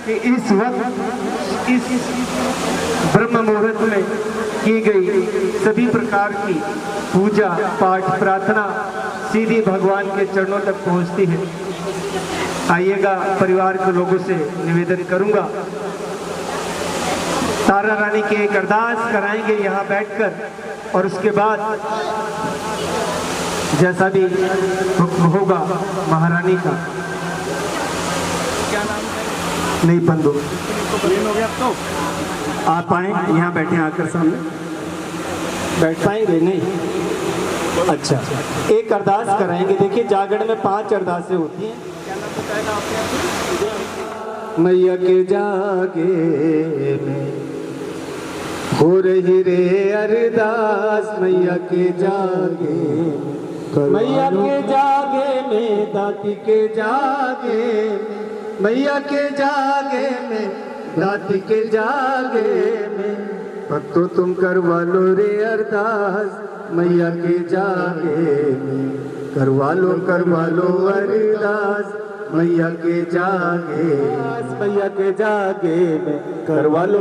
कि इस वक्त इस ब्रह्म मुहूर्त में की गई सभी प्रकार की पूजा पाठ प्रार्थना सीधी भगवान के चरणों तक पहुंचती है। आइएगा, परिवार के लोगों से निवेदन करूंगा, तारा रानी की एक अरदास कराएंगे यहाँ बैठकर, और उसके बाद जैसा भी हुक्म होगा महारानी का। क्या नाम है? नहीं पंदो हो गया। तो आप आए यहाँ बैठे, आकर सामने बैठ पाएंगे? नहीं, अच्छा। एक अरदास कराएंगे। देखिए, जागरण में 5 अरदासें होती हैं। क्या नाम बताएगा आपने? मैया के जागे में हो रही रे अरदास, मैया के जागे, मैया के जागे में, दाती के जागे, मैया के जागे में, दाती के जागे में, भक्तो तुम करवा लो रे अरदास, मैया के जागे में, करवा लो अरदास, मैया के जागे, मैया के जागे में, करवा लो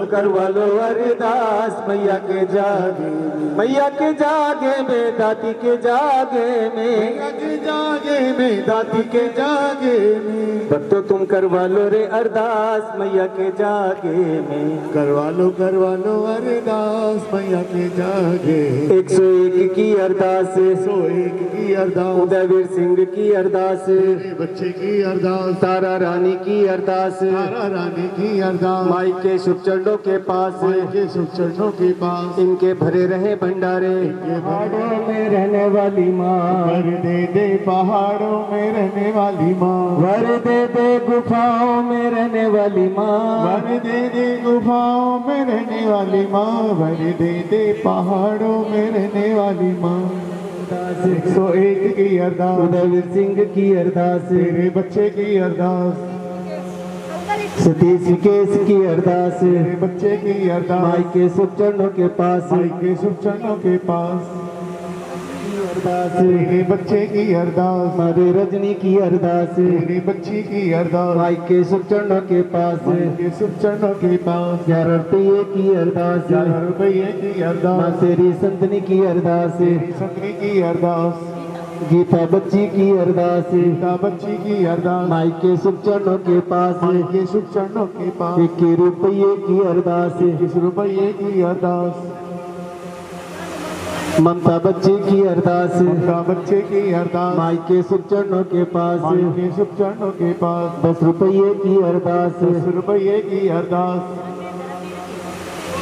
अरदास, मैया के जागे, मैया के जागे में, दाती के जागे में, मैया के जागे में, दाती के जागे में, भक्तो तुम करवा लो रे अरदास, मैया के जागे में, करवा लो अरदास, मैया के जागे। 101 की अरदास, 101 की अरदास, उदयवीर सिंह की अरदास, बच्चे की अरदास, तारा रानी की अरदास, तारा रानी की अरदास, माई के शुभ चरणों के पास, माई के शुभ चरणों के पास, इनके भरे रहे भंडारे, पहाड़ों में रहने वाली माँ, वर दे दे पहाड़ों में रहने वाली माँ, वर दे दे गुफाओं में रहने वाली माँ, वर दे दे गुफाओं में रहने वाली माँ, वर दे दे पहाड़ों में रहने वाली माँ। 101 की अरदास, उदयवीर सिंह की अरदास, तेरे बच्चे की अरदास, सतीश केस की अरदास, तेरे बच्चे की अरदास, माई के शुभ चरणों के पास, माई के शुभ चरणों के पास, अरदास, तेरे बच्चे की अरदास, मारे रजनी की अरदास, तेरे बच्ची की अरदास, माई के शुभ चरणों के पास, माई के शुभ चरणों के पास, 11 रुपये की अरदास, 11 रुपये की अरदास, तेरी संतनी की अरदास, तेरी संतनी की अरदास, गीता बच्ची की अरदास, गीता बच्ची की अरदास, माई के शुभ चरणों के पास, माई के शुभ चरणों के पास, 21 रुपये की अरदास, 21 रुपये की अरदास, ममता बच्चे की अरदास, ममता बच्चे की अरदास, माई के शुभ चरणों के पास, माई के शुभ चरणों के पास, 10 रुपये की अरदास, 10 रुपये की अरदास,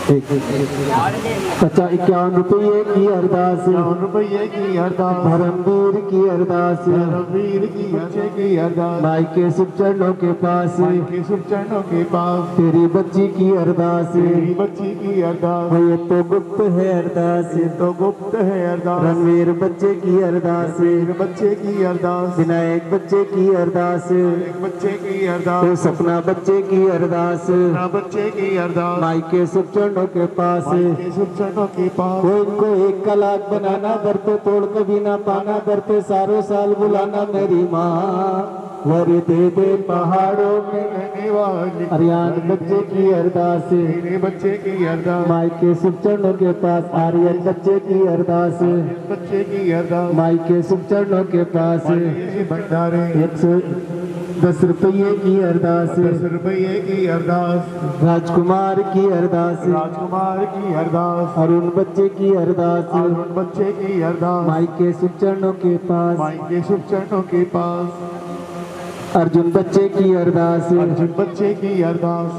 51 रुपये की अरदास, 51 रुपये की अरदास, धर्मवीर की अरदास, धर्मवीर की बच्चे की अरदास, माई के शुभ चरणों के पास, माई के शुभ चरणों के पास, तेरी बच्ची की अरदास, तेरी बच्ची की अरदास, ये तो गुप्त है अरदास, ये तो गुप्त है अरदास, रणवीर बच्चे की अरदास, रणवीर बच्चे की अरदास, विनायक बच्चे की अरदास, एक बच्चे की अरदास, सपना बच्चे की अरदास, सपना बच्चे की अरदास, माई के शुभ चरणों के पास, शुभ चरणों के पास, वो इनको 1 का लाख बनाना, दर पे तोड़ कभी ना पाना, दर पे सारों साल बुलाना मेरी माँ, वर दे दे पहाड़ों में रहने वाली, आर्यन बच्चे की अरदास, मेरे बच्चे की अरदास, माई के शुभ चरणों के पास, आर्यन बच्चे की अरदास, बच्चे की अरदास, माई के शुभ चरणों के पास, भंडारे 110 रुपये की अरदास, 10 रुपये की अरदास, राजकुमार की अरदास, राजकुमार की अरदास, अरुण बच्चे की अरदास, अरुण बच्चे की अरदास, माई के शुभ चरणों के पास, माई के शुभ चरणों के पास, अर्जुन बच्चे की अरदास, अर्जुन बच्चे की अरदास,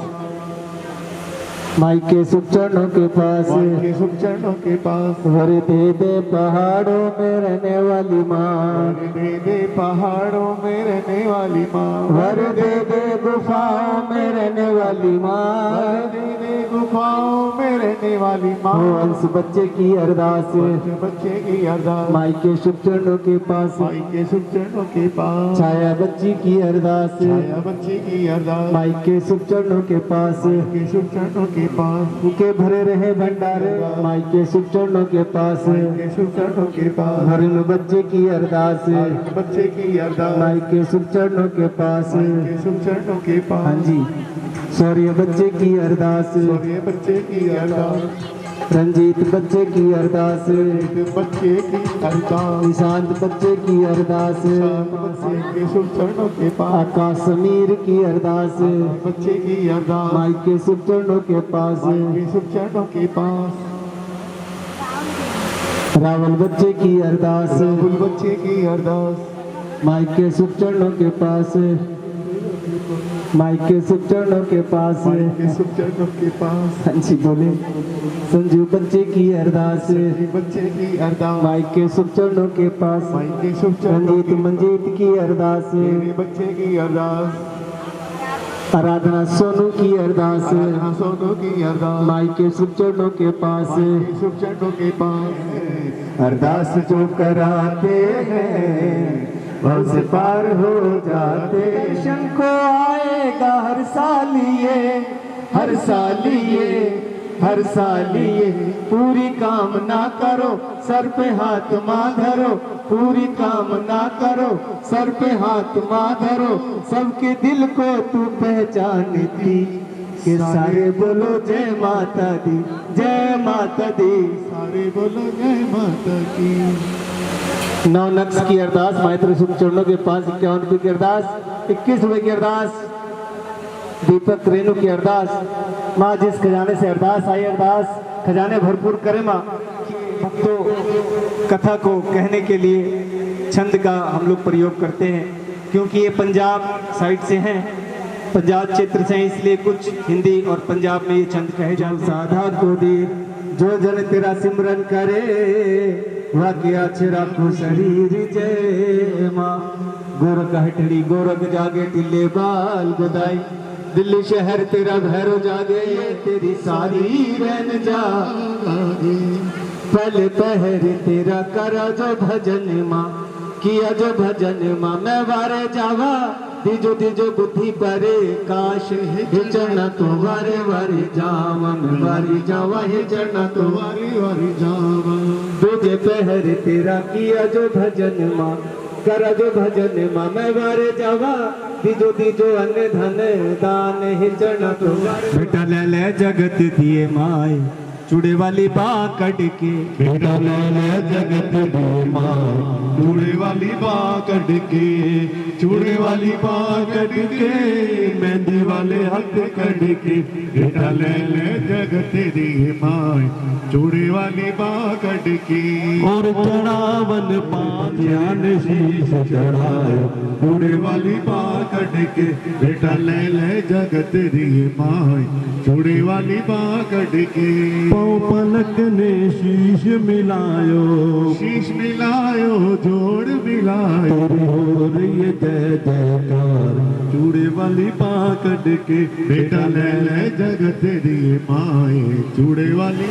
माई के शुभ चरणों के पास, माई के शुभ चरणों के पास, वर दे दे पहाड़ों में रहने वाली माँ, वर दे दे पहाड़ों में रहने वाली माँ, वर दे दे गुफाओं में रहने वाली माँ, वर दे दे गुफाओं में रहने वाली माँ हो अंश बच्चे की अरदास बच्चे की अरदास माई के शुभ चरणों के पास माई के शुभ चरणों के पास छाया बच्ची की अरदास छाया बच्चे की अरदास माई के शुभ चरणों के पास के शुभ चरणों के पास उनके भरे रहे भंडारे माई के शुभ चरणों के पास के शुभ चरणों के पास भरण बच्चे की अरदास बच्चे की अरदास माई के शुभ चरणों के पास के शुभ चरणों के पास हाँ जी सौर्य बच्चे की अरदास ये बच्चे की अरदास रंजीत बच्चे की अरदास बच्चे की अरदास निशांत बच्चे की अरदास बच्चे के शुभ चरणों के पास आकाश समीर की अरदास बच्चे की अरदास माई के शुभ चरणों के पास के शुभ चरणों के पास रावल बच्चे की अरदास फूल बच्चे की अरदास माई के शुभ चरणों के पास माई के शुभ चरणों के पास के शुभ चरणों के पास हाँ जी बोले संजू बच्चे की अरदास बच्चे की अरदास माई के शुभ चरणों के पास माई के शुभ चरणों रंजीत मंजीत की अरदास मेरे बच्चे की अरदास आराधना सोनू की अरदास सोनू की अरदास माई के शुभ चरणों के पास के शुभ चरणों के पास अरदास जो कराते हैं से पार हो जाते शंखो आएगा हर साल ये हर साल ये हर साल ये पूरी कामना करो सर पे हाथ माधरो पूरी कामना करो सर पे हाथ माधरो सबके दिल को तू पहचानती के सारे बोलो जय माता दी जय माता दी सारे बोलो जय माता की 9 नक्स की अरदास माइत्र शुभ चरणों के पास 51 रुपये की अरदास 21 रुपये की अरदास दीपक रेणु की अरदास माँ जिस खजाने से अरदास आई अरदास खजाने भरपूर करे माँ तो कथा को कहने के लिए छंद का हम लोग प्रयोग करते हैं क्योंकि ये पंजाब साइड से हैं पंजाब क्षेत्र से हैं इसलिए कुछ हिंदी और पंजाब में ये छंद कहे जाओ साधा को दी जो जन तेरा सिमरन करे वाकिया छिरा को शरीर जय माँ गोरख हटड़ी गोरख जागे टिल्ले बाल गोदाई दिल्ली शहर तेरा भैरो जागे तेरी सारी रहन जागे पहले पहर तेरा करा जो भजन माँ किया जो भजन माँ मैं वारे जावा दिजो दिजो बुद्धि परे काश हिचना तो वारे वारे जावा मैं वारी जावा हिचना तो वारी वारी जावा तुझे पहर तेरा किया जो भजन माँ करा जो भजन माँ मैं वारे जावा दिजो दिजो अन्य धन दान हिचना तो बेटा ले ले जगत दिए माए चूड़े वाली बाकड़ के बेटा ले जगत दिए माँ चूड़े वाली बाकड़ के चूड़े वाली बाकड़ के मेहंदी वाले हाथ कड़ के बेटा ले जगत दिए माँ चूड़े वाली बाकड़ के और चढ़ावन ध्यान शीश चढ़ाए चूड़े वाली बाकड़ के बेटा ले जगत दिए माँ चूड़े वाली बाकड़ के पलक ने शीश मिलायो जोड़ मिलायो हो रही है जय जयकार चूड़े वाली बाकड़ के बेटा ले जगत दिए माए चूड़े वाली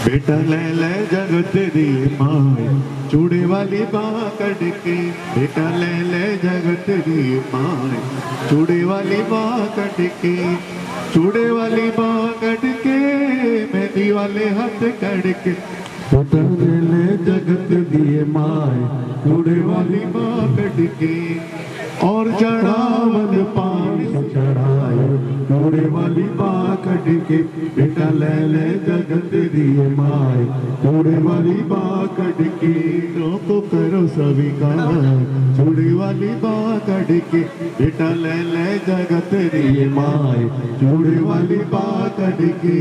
बेटा ले जगत दिए माए चूड़े वाली बाकड़ के बेटा ले जगत दिए माए चूड़े वाली बाकड़ के चूड़े वाली बाकड़ के मेहंदी वाले हाथ कड़ के बेटा ले जगत दिए माए चूड़े वाली बाकड़ के और चढ़ावन पानी चढ़ाए चूड़े वाली बाकड़ के बेटा ले जगत दिए माए चूड़े वाली बाकड़ के तो करो सभी का चूड़े वाली बाकड़ के बेटा ले जगत दिए माए चूड़े वाली बाकड़ के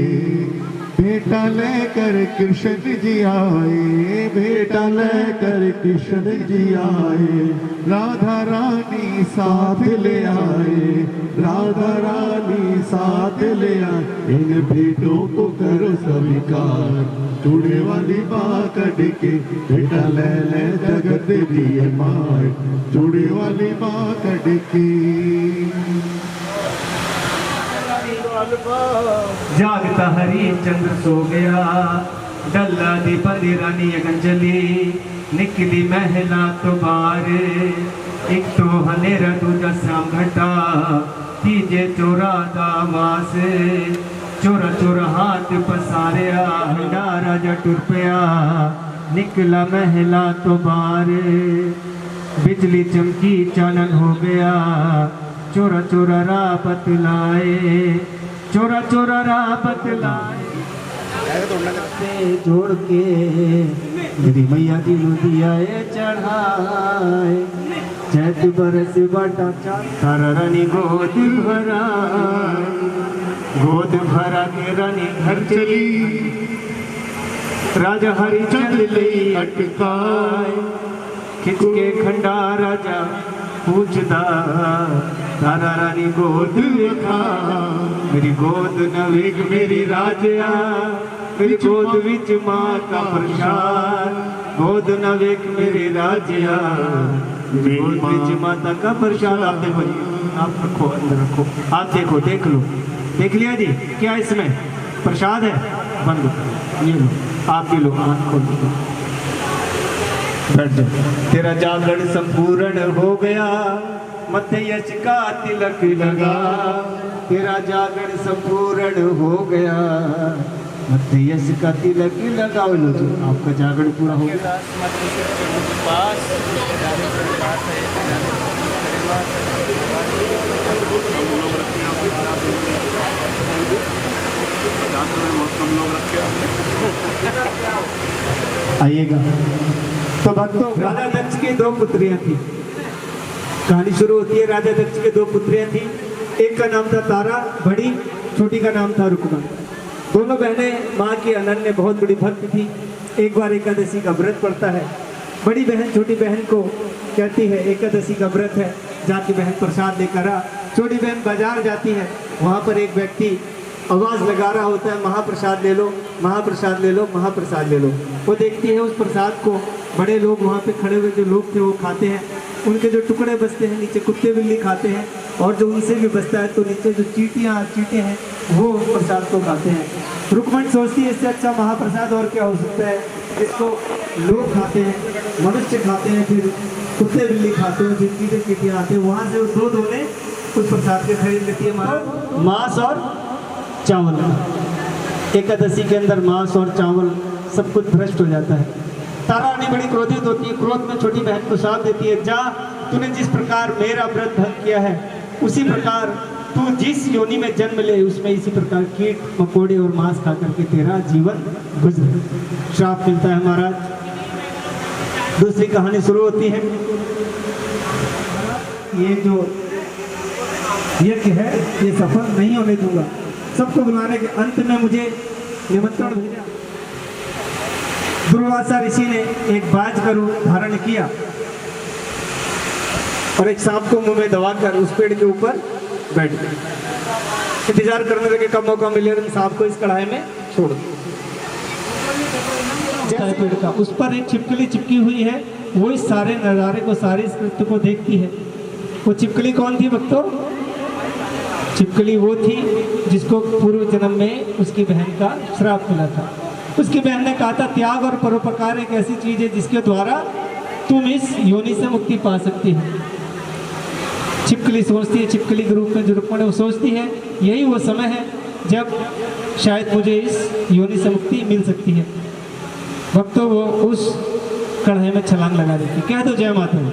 बेटा लेकर कृष्ण जी आए, बेटा लेकर कृष्ण जी आए, राधा रानी साथ ले आए, राधा रानी साथ ले आए। इन बेटों को करो स्वीकार, चूड़े वाली बाकड़ के बेटा ले ले जगत दिए मार, चूड़े वाली बाकड़ की। जागता हरिचंद्र सो गया, डल्ला दी बंदी रानी गंजली, निकली महला तो बार, एक तो हनेरा दूजा श्याम घटा, तीजे चोरा दामास, चोरा चोरा हाथ पसारिया, हंडारा जटुर पिया, निकला महला तो बार, बिजली चमकी चानन हो गया, चोरा चोरा राह बतलाए, चोरा चोरा राह बतलाए, जोड़ के मेरी मैया जी लुधियाए चढ़ाए, चैत बरस बाटा तारा रानी गोद भरा, गोद भरा के रानी घर चली, राजा हरिचंद ले अटकाए, खिंच के खंडा राजा पूछदा, तारा रानी गोद देखा, मेरी गोद न वेख मेरी राजया, मेरी गोद विच माँ का प्रसाद, गोद न वेख मेरी राजया, मेरी गोद विच माता का प्रसाद। आप देखो जी, आप रखो अंदर रखो, आप देखो, देख लो, देख लिया जी क्या इसमें प्रसाद है, बंद करो, ये लो आप भी लो, आँख खोल दो, बैठ जाओ। तेरा जागरण संपूर्ण हो गया, मथे यश का तिलक लगा, तेरा जागरण संपूर्ण हो गया, मथे यश का तिलक लगा। लो जी आपका जागरण पूरा हो गया। आइएगा। तो भक्तों, राजा दक्ष की दो पुत्रियां थी। कहानी शुरू होती है, राजा दक्ष के दो पुत्रियां थी, एक का नाम था तारा बड़ी, छोटी का नाम था रुक्मा। दोनों बहनें माँ की अनन्य बहुत बड़ी भक्त थी। एक बार एकादशी का व्रत पड़ता है, बड़ी बहन छोटी बहन को कहती है एकादशी का व्रत है, जाके बहन प्रसाद लेकर आ। छोटी बहन बाजार जाती है, वहाँ पर एक व्यक्ति आवाज़ लगा रहा होता है, महाप्रसाद ले लो, महाप्रसाद ले लो, महाप्रसाद ले लो। वो देखती है उस प्रसाद को, बड़े लोग वहाँ पे खड़े हुए जो लोग थे वो खाते हैं, उनके जो टुकड़े बचते हैं नीचे कुत्ते बिल्ली खाते हैं, और जो उनसे भी बचता है तो नीचे जो चींटे हैं वो प्रसाद को खाते हैं। रुक्मणी सोचती है इससे अच्छा महाप्रसाद और क्या हो सकता है, इसको लोग खाते हैं, मनुष्य खाते हैं, फिर कुत्ते बिल्ली खाते हैं, फिर चींटियाँ आते हैं। वहाँ से दो दोने उस प्रसाद के खरीद लेती है मांस और चावल। एकादशी के अंदर मांस और चावल सब कुछ भ्रष्ट हो जाता है। तारा रानी बड़ी क्रोधित होती है, क्रोध में छोटी बहन को साथ देती है, जा तूने जिस प्रकार मेरा व्रत भंग किया है उसी प्रकार तू जिस योनि में जन्म ले उसमें इसी प्रकार कीट मकोड़े और मांस खा करके तेरा जीवन गुजरे। श्राप मिलता है महाराज। दूसरी कहानी शुरू होती है। ये जो यज्ञ है ये सफल नहीं होने दूंगा, सबको बुलाने के अंत में मुझे निमंत्रण भेजा। दुर्वासा ऋषि ने एक बाज का रूप धारण किया और एक सांप को मुंह में दबाकर उस पेड़ के ऊपर बैठ गए। इंतजार करने लगे कब मौका मिले तो सांप को इस कढ़ाई में छोड़ दो। पेड़ का उस पर एक छिपकली चिपकी हुई है, वो इस सारे नजारे को, सारे इस नृत्य को देखती है। वो छिपकली कौन थी भक्तों? छिपकली वो थी जिसको पूर्व जन्म में उसकी बहन का श्राप मिला था। उसकी बहन ने कहा था त्याग और परोपकार एक ऐसी चीज है जिसके द्वारा तुम इस योनि से मुक्ति पा सकती हो। छिपकली सोचती है, छिपकली के रूप में जो रुक्मणी वो सोचती है यही वो समय है जब शायद मुझे इस योनि से मुक्ति मिल सकती है। भक्तों, वो उस कढ़ाई में छलांग लगा देती। कह दो जय माता दी।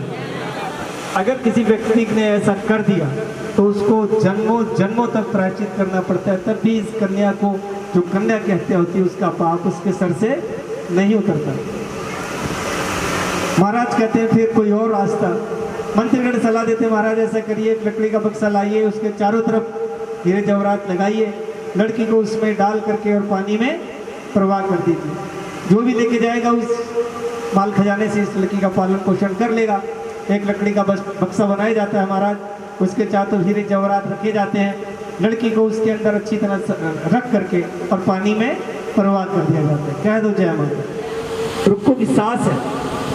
अगर किसी व्यक्ति ने ऐसा कर दिया तो उसको जन्मों जन्मों तक प्रायश्चित करना पड़ता है, तब भी इस कन्या को, जो कन्या की हत्या होती है, उसका पाप उसके सर से नहीं उतरता। महाराज कहते हैं फिर कोई और रास्ता। मंत्रीगण सलाह देते महाराज ऐसा करिए, एक लकड़ी का बक्सा लाइए, उसके चारों तरफ हीरे जवाहरात लगाइए, लड़की को उसमें डाल करके और पानी में प्रवाह कर दीजिए। जो भी लेके जाएगा उस माल खजाने से इस लड़की का पालन पोषण कर लेगा। एक लकड़ी का बक्सा बनाया जाता है महाराज, उसके चारों हीरे जवाहरात रखे जाते हैं। लड़की को उसके अंदर अच्छी तरह रख करके और पानी में प्रवाह कर दिया जाता है। कह दो जय माता। रुक्को की सास है,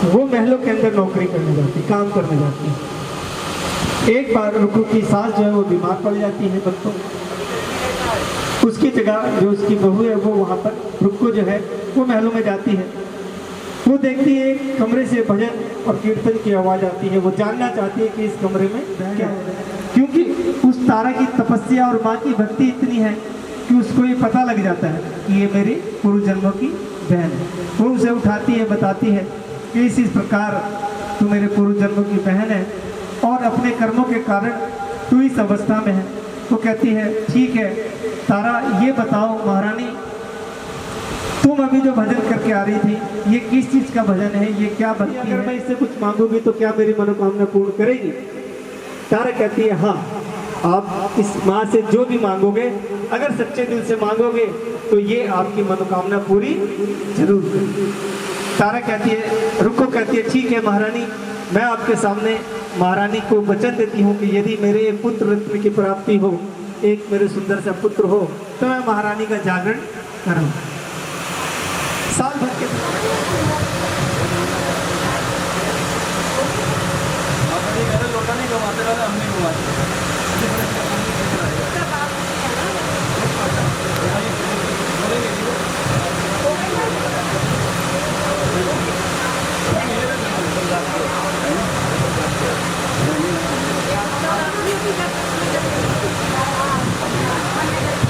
वो महलों के अंदर नौकरी करने जाती है, काम करने जाती है। एक बार रुक्को की सास जो है वो बीमार पड़ जाती है भक्तों। उसकी जगह जो उसकी बहू है वो वहाँ पर रुक्को जो है वो महलों में जाती है। वो देखती है एक कमरे से भजन और कीर्तन की आवाज़ आती है। वो जानना चाहती है कि इस कमरे में क्या है, क्योंकि उस तारा की तपस्या और माँ की भक्ति इतनी है कि उसको ये पता लग जाता है कि ये मेरी पूर्व जन्मों की बहन है। वो उसे उठाती है, बताती है कि इस प्रकार तू मेरे पूर्व जन्मों की बहन है और अपने कर्मों के कारण तू इस अवस्था में है। वो कहती है ठीक है तारा, ये बताओ महारानी, तुम अभी जो भजन करके आ रही थी ये किस चीज का भजन है, ये क्या भक्ति है? अगर मैं इससे कुछ मांगूंगी तो क्या मेरी मनोकामना पूर्ण करेगी? तारा कहती है हाँ, आप इस माँ से जो भी मांगोगे, अगर सच्चे दिल से मांगोगे तो ये आपकी मनोकामना पूरी जरूर करेगी। तारा कहती है, रुको कहती है ठीक है महारानी, मैं आपके सामने महारानी को वचन देती हूँ कि यदि मेरे पुत्र रत्न की प्राप्ति हो, एक मेरे सुंदर सा पुत्र हो, तो मैं महारानी का जागरण करूँ। साल भर के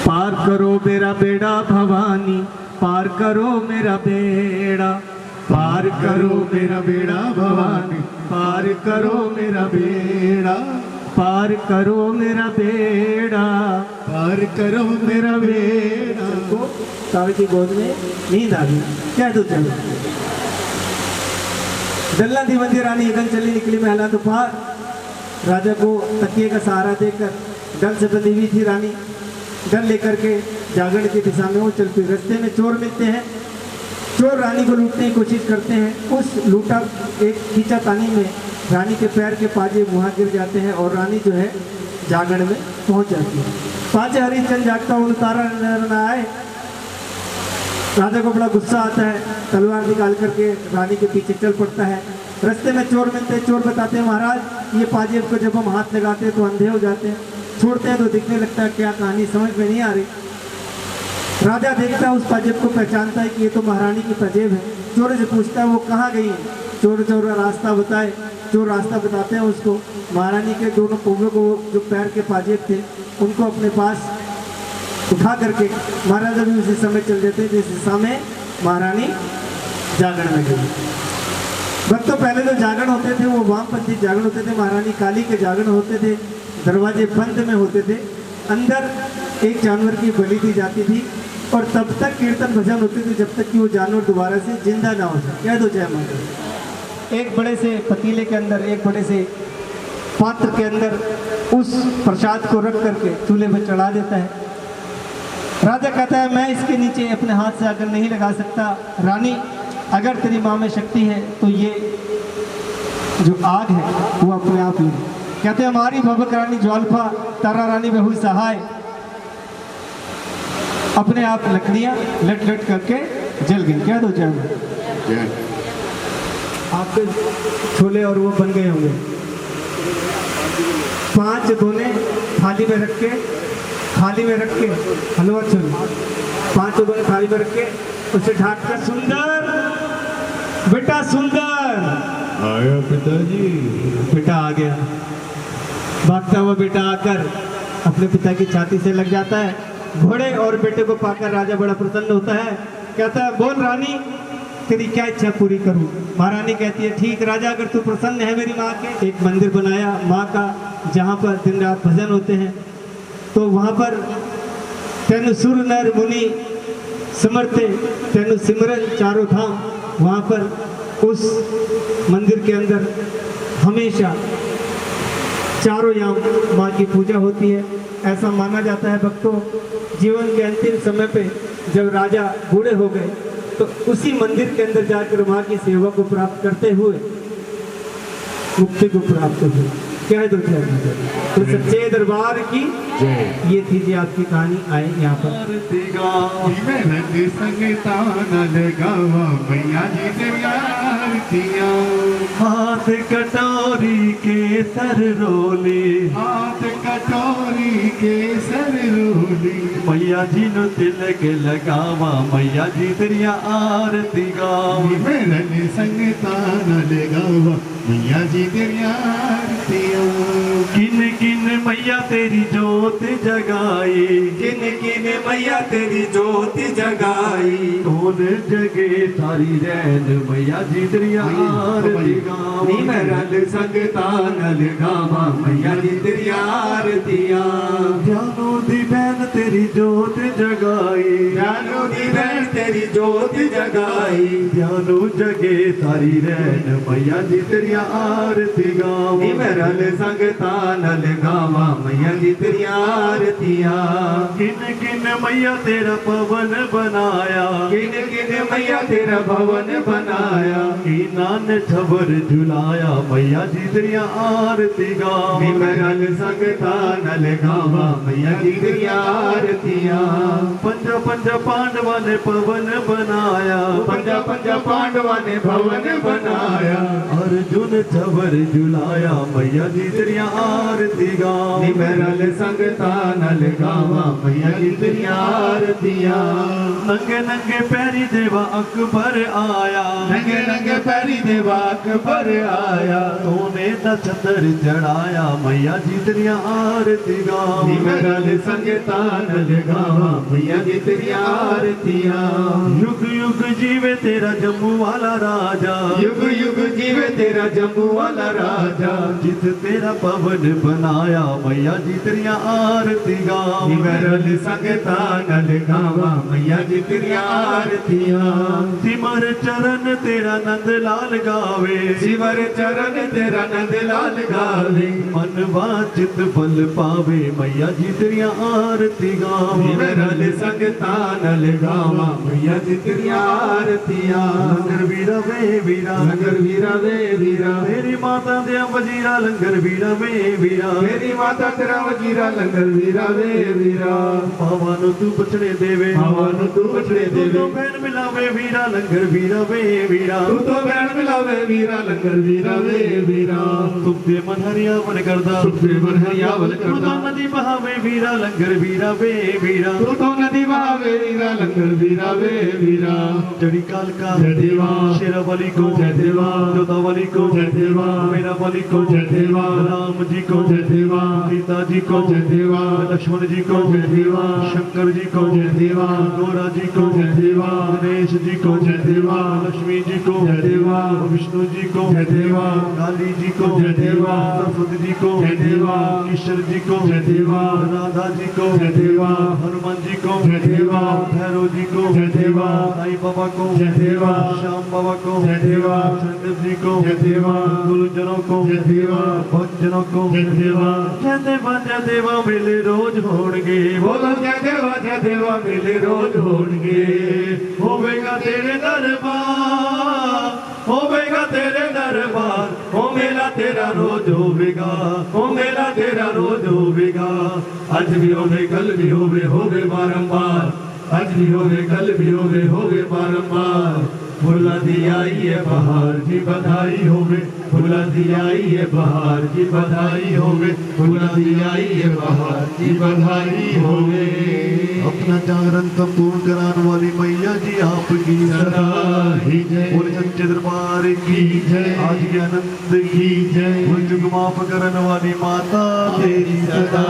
पार करो मेरा बेड़ा भवानी, पार करो मेरा बेड़ा, पार करो मेरा बेड़ा भवानी, पार करो मेरा बेड़ा, पार करो मेरा बेड़ा। पार करो मेरा बेड़ा। को तारे की गोद में नींद आ गई। कह दो चलो। दल्ला दीवंदी रानी एकदम चली निकली महला तो पार। राजा को तकिए का सहारा देकर डर से बंधी हुई थी रानी, डर लेकर के जागरण की दिशा में वो चल पड़ी। रास्ते में चोर मिलते हैं, चोर रानी को लूटने की कोशिश करते हैं। उस लूटा एक खींचातानी में रानी के पैर के पाजे वहाँ गिर जाते हैं और रानी जो है जागरण में पहुँच जाती है। पाँचे हरिश्चंद्र जागता हुआ तारा नजर न आए। राजा को बड़ा गुस्सा आता है, तलवार निकाल करके रानी के पीछे चल पड़ता है। रास्ते में चोर मिलते हैं, चोर बताते हैं महाराज ये पाजेब को जब हम हाथ लगाते हैं तो अंधे हो जाते हैं, छोड़ते हैं तो दिखने लगता है। क्या कहानी समझ में नहीं आ रही। राजा देखता है उस पाजेब को, पहचानता है कि ये तो महारानी की पाजेब है। चोर से पूछता है वो कहाँ गई है। चोर रास्ता बताए, चोर रास्ता बताते हैं उसको। महारानी के दोनों पौधों को जो पैर के पाजेब थे उनको अपने पास उठा करके महाराजा भी उसी समय चल जाते जिस दिशा में महारानी जागरण में गई। भक्तों पहले जो जागरण होते थे वो वामपंथी जागरण होते थे, महारानी काली के जागरण होते थे, दरवाजे बंद में होते थे, अंदर एक जानवर की बलि दी जाती थी और तब तक कीर्तन भजन होते थे जब तक कि वो जानवर दोबारा से जिंदा ना हो जाए। कह दो जय माता। एक बड़े से पतीले के अंदर, एक बड़े से पात्र के अंदर उस प्रसाद को रख करके चूल्हे पर चढ़ा देता है। राजा कहता है मैं इसके नीचे अपने हाथ से आकर नहीं लगा सकता। रानी अगर तेरी माँ में शक्ति है तो ये जो आग है वो अपने आप ही। कहते हैं हमारी भवक रानी ज्वालफा तारा रानी बहु सहाय, अपने आप लकड़ियां लट लट करके जल गई। क्या दो जय। आपके छोले और वो बन गए होंगे। 5 दोने थाली में रख के, थाली में रख के हलवा छोले 5 दोने थाली में रख के उसे ढाक कर सुंदर बेटा सुंदर आया पिताजी। बेटा आ गया। भागता हुआ बेटा आकर अपने पिता की छाती से लग जाता है। घोड़े और बेटे को पाकर राजा बड़ा प्रसन्न होता है। कहता है बोल रानी तेरी क्या इच्छा पूरी करूं। महारानी कहती है ठीक राजा, अगर तू प्रसन्न है मेरी माँ के। एक मंदिर बनाया माँ का जहाँ पर दिन रात भजन होते हैं। तो वहाँ पर तेनु सुर नर मुनि समर्थे तेनु सिमरन चारों धाम, वहाँ पर उस मंदिर के अंदर हमेशा चारों याम माँ की पूजा होती है। ऐसा माना जाता है भक्तों जीवन के अंतिम समय पे जब राजा बूढ़े हो गए तो उसी मंदिर के अंदर जाकर वहां की सेवा को प्राप्त करते हुए मुक्ति को प्राप्त हुए। क्या दो तो सच्चे दरबार की ये थी जी आपकी कहानी। आए यहाँ पर हाथ कटोरी के सर रोली, हाथ कटोरी के सर रोली, मैया जी नो तिलक लगावा, मैया जी तेरी आरती गावा, मेरे संग ताना लगावा, मैया जी तेरी आरती। किन किन मैया तेरी जोत जगाई, किन किन मैया तेरी जोत जगाई, कौन जगे तारी रैन, मैया जी तेरी आरती गावा, मेरल संग तानल गावा, मैया जी तेरी आरतियां। जानो दी बहन तेरी जोत जगाई, जानो दी बहन तेरी जोत जगाई, जानो जगे तारी रैन, मैया जी तेरी आरती गावा, मेरल संग तानल गावा, मैया जी तेरी आरतियां। किन किन मैया तेरा पवन बनाया, किन किन मैया तेरा भवन बनाया, नान छबर झुलाया, मैया जी तेरी आरती गावा, मेरल संग तानल गावा, मैया जी तेरी आरतियां। पंज पंज पांडवा ने पवन बनाया, पंजा पंजा पांडवा ने भवन बनाया, अर्जुन छबर झुलाया, मैया जी तेरी आरती गावा, मेरल संग तानल गावा, मैया जी तेरी आरतियां। नंगे नंगे पैरी देवा अकबर आया, नंगे नंगे पैरी देवा अकबर आया, तूने नछतर चढ़ाया, मैया जी तेरी आरती गावा, मेरल संग तानल गावा, मैया जी तेरी आरतियां। युग युग जीवे तेरा जम्मू वाला राजा, युग युग जीवे तेरा जम्मू वाला राजा, जित तेरा पवन बनाया, मैया जी तेरी आरती गावा, मेरल संग तानल गावा, मैया जी तेरी आरतियां। सिमर चरण तेरा नंद लाल गावे, शिवर चरण तेरा नंद लाल गावे, मन वांछित फल पावे, मैया जी तेरी आरती गावा, मेरल संग तानल गावा, मैया जी तेरी आरतियां। लंगर वीरा वे वीरा, लंगर वीरा वे वीरा, मेरी माता दे वजीरा, लंगर वीरा वे वीरा, मेरी माता तेरा वजीरा, लंगर वीरा वे वीरा, मावा नु तू बचड़े देवे, मावा नु तू बचड़े तू तो देवे, बहन मिलावे वीरा, लंगर वीरा वे वीरा, तू तो बहन मिलावे वीरा, लंगर वीरा वे वीरा, तुझे मन हरियावल करदा, तुझे मन हरियावल तू तो करदा, नदी बहावे वीरा, लंगर वीरा वे वीरा, तू तो नदी बहावे वीरा, लंगर वीरा वे वीरा, जड़ी काल का जय देवा, शेरा वाली को जय देवा, जोधा वाली को जय देवा, मेरा वाली को जय देवा, राम जी को जय देवा, सीता जी को जय देवा, लक्ष्मण जी को जय देवा, शंकर जी को जय देवा, गौरा जी को जय देवा, गणेश जी को जय देवा, लक्ष्मी जी को जय देवा, विष्णु जी को जय देवा, काली जी को जय देवा, सरस्वती जी को जय देवा, किशोर जी को जय देवा, राधा जी को जय देवा, हनुमान जी को जय देवा, भैरव जी को जय देवा, साईं बाबा को जय देवा, श्याम बाबा को जय देवा, चंद्र जी को जय देवा, गुरुजनों को जय देवा, भक्तजनों को जय देवा, जय देवा मिले रोज होणगे, बोलो जय देवा मेले रोज होणगे, होवेगा तेरे दरबार, होवेगा तेरे दरबार, हो मेला तेरा रोज होवेगा, हो मेला तेरा रोज होवेगा, आज भी होवे कल भी होवे बारंबार, आज भी होवे कल भी होवे बारंबार, फूला दी आई है बहार की बधाई होवे, फूला दी आई है बहार की बधाई होवे, फूला दी आई है बहार की बधाई होवे। अपना जागरण संपूर्ण कराने वाली मैया जी आपकी सदा ही जय, बोले सच्चे दरबार की जय, आज के आनंद की जय, भूल चुक माफ करने वाली माता तेरी सदा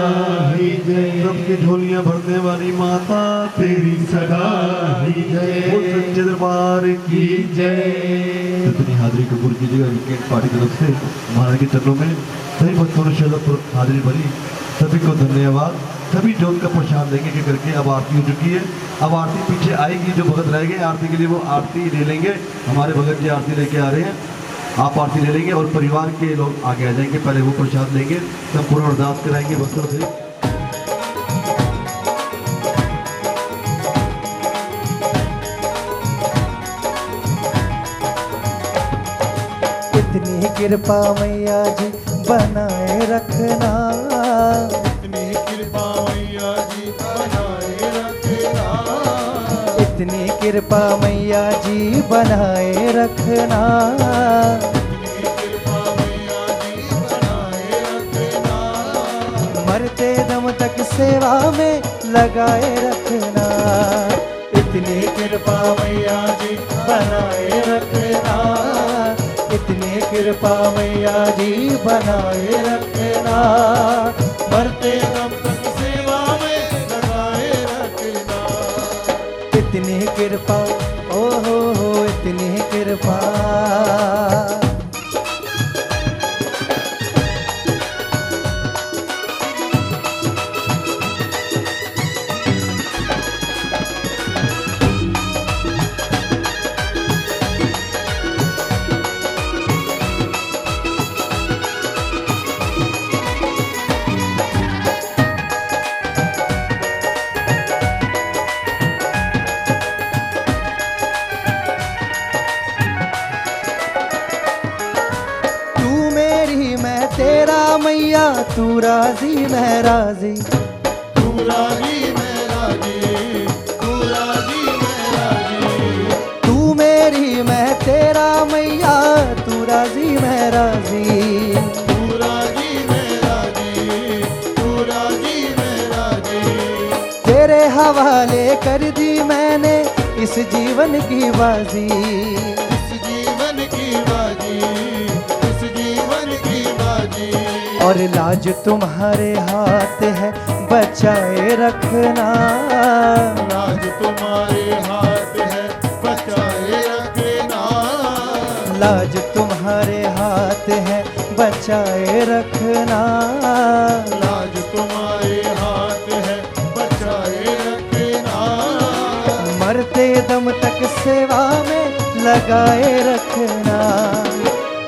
ही जय, सबकी झोलियां भरने वाली माता तेरी सदा ही जय, बोल सच्चे दरबार की जय। इतनी हाजिरी कबूल कीजिएगा वीकेंड पार्टी की तरफ से महाराज के चरणों में सभी भक्तों ने शेलपुर हाजिरी भरी, सभी को धन्यवाद। सभी जो उनका प्रसाद लेंगे कि करके अब आरती हो चुकी है, अब आरती पीछे आएगी, जो भगत रह गए आरती के लिए वो आरती ले लेंगे, हमारे भगत जी आरती लेके आ रहे हैं, आप आरती ले लेंगे और परिवार के लोग आगे आ जाएंगे, पहले वो प्रसाद लेंगे, संपूर्ण अरदास कराएंगे भक्तों से। कृपा मैया जी बनाए रखना। इतनी कृपा मैया जी बनाए रखना। इतनी कृपा मैया जी बनाए रखना। इतनी कृपा मैया जी बनाए रखना। मरते दम तक सेवा में लगाए रखना। इतनी कृपा मैया जी बनाए रखना। इतनी कृपा मैया जी बनाए रखना। मरते दम तक सेवा में लगाए रखना। इतनी कृपा ओ हो इतनी कृपा। तू मेरी मैं तेरा मैया तू राजी मैं राजी। तू राजी मैं राजी। तू राजी मैं राजी। तू मेरी मैं तेरा मैया तू राजी मैं राजी। तू राजी मैं राजी। तू राजी मैं राजी। तेरे हवाले कर दी मैंने इस जीवन की बाजी। इस जीवन की बाजी। इस जीवन की बाजी। और लाज तुम्हारे हाथ है बचाए रखना। राज तुम्हारे हाथ है बचाए रखना। लाज तुम्हारे हाथ है बचाए रखना। लाज तुम्हारे हाथ है बचाए रखना। मरते दम तक सेवा में लगाए रखना।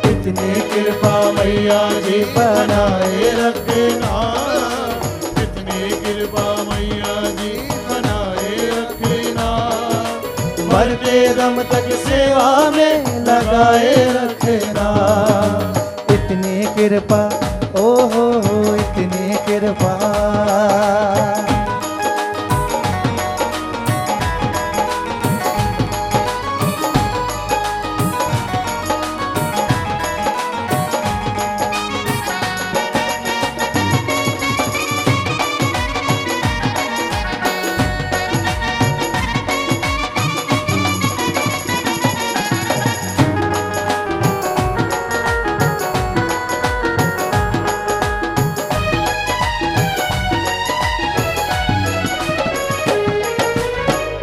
इतनी कृपा मैया जी बनाए रखना। इतनी कृपा मैया जी बनाए रखना। मरते दम तक सेवा में लगाए रखना। इतनी कृपा ओ हो इतनी कृपा।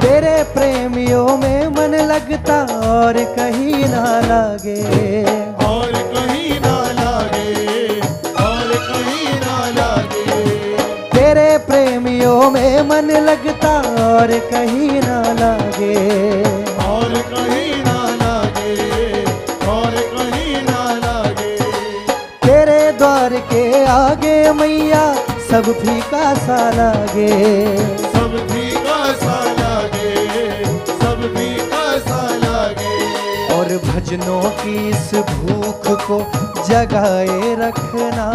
तेरे प्रेमियों में मन लगता और कहीं ना लागे। और कहीं ना लागे। और कहीं ना लागे। तेरे प्रेमियों में मन लगता और कहीं ना लागे। और कहीं ना लागे। और कहीं ना लागे। तेरे द्वार के आगे मैया सब फीका सा लागे। सब फीका सा लागे। सब फीका सा लागे। और भजनों की इस भूख को जगाए रखना।